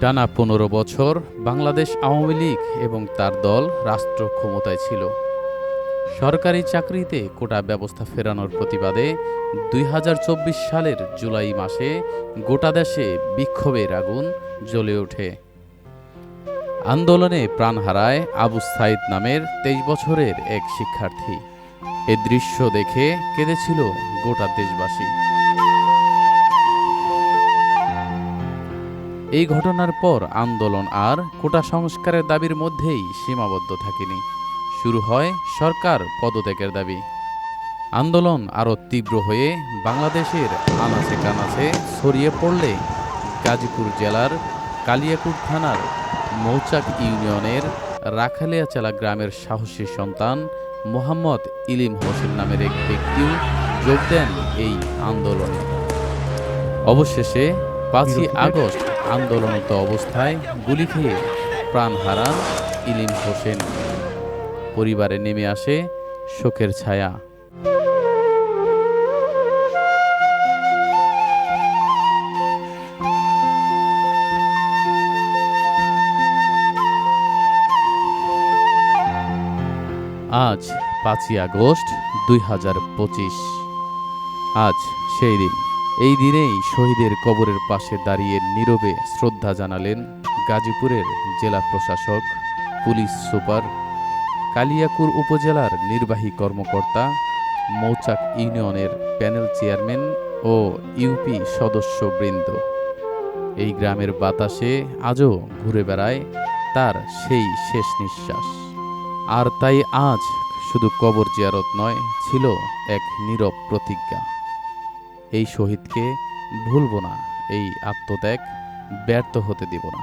টানা ১৫ বছর বাংলাদেশ আওয়ামী লীগ এবং তার দল রাষ্ট্র ক্ষমতায় ছিল। সরকারি চাকরিতে কোটা ব্যবস্থা ফেরানোর প্রতিবাদে ২০২৪ সালের জুলাই মাসে গোটা দেশে বিক্ষোভের আগুন জ্বলে ওঠে। আন্দোলনে প্রাণ হারায় আবু সাইদ নামের ২৩ বছরের এক শিক্ষার্থী। এ দৃশ্য দেখে কেঁদেছিল গোটা দেশবাসী। এই ঘটনার পর আন্দোলন আর কোটা সংস্কারের দাবির মধ্যেই সীমাবদ্ধ থাকেনি, শুরু হয় সরকার পদত্যাগের দাবি। আন্দোলন আরও তীব্র হয়ে বাংলাদেশের আনাচে কানাচে ছড়িয়ে পড়লে গাজীপুর জেলার কালিয়াকৈর থানার মৌচাক ইউনিয়নের রাখালিয়াচালা গ্রামের সাহসী সন্তান মোহাম্মদ ইলিম হোসেন নামের এক ব্যক্তিও যোগ দেন এই আন্দোলনে। অবশেষে ৫ই আগস্ট আন্দোলনরত অবস্থায় গুলি খেয়ে প্রাণ হারান ইলিম হোসেন। পরিবারে নেমে আসে শোকের ছায়া। আজ ৫ই আগস্ট ২০২৫। আজ সেই দিন। এই দিনেই শহীদের কবরের পাশে দাঁড়িয়ে নীরবে শ্রদ্ধা জানালেন গাজীপুরের জেলা প্রশাসক, পুলিশ সুপার, কালিয়াকৈর উপজেলার নির্বাহী কর্মকর্তা, মৌচাক ইউনিয়নের প্যানেল চেয়ারম্যান ও ইউপি সদস্যবৃন্দ। এই গ্রামের বাতাসে আজও ঘুরে বেড়ায় তার সেই শেষ নিঃশ্বাস। আর তাই আজ শুধু কবর জিয়ারত নয়, ছিল এক নীরব প্রতিজ্ঞা। এই শহীদকে ভুলব না, এই আত্মত্যাগ ব্যর্থ হতে দেব না।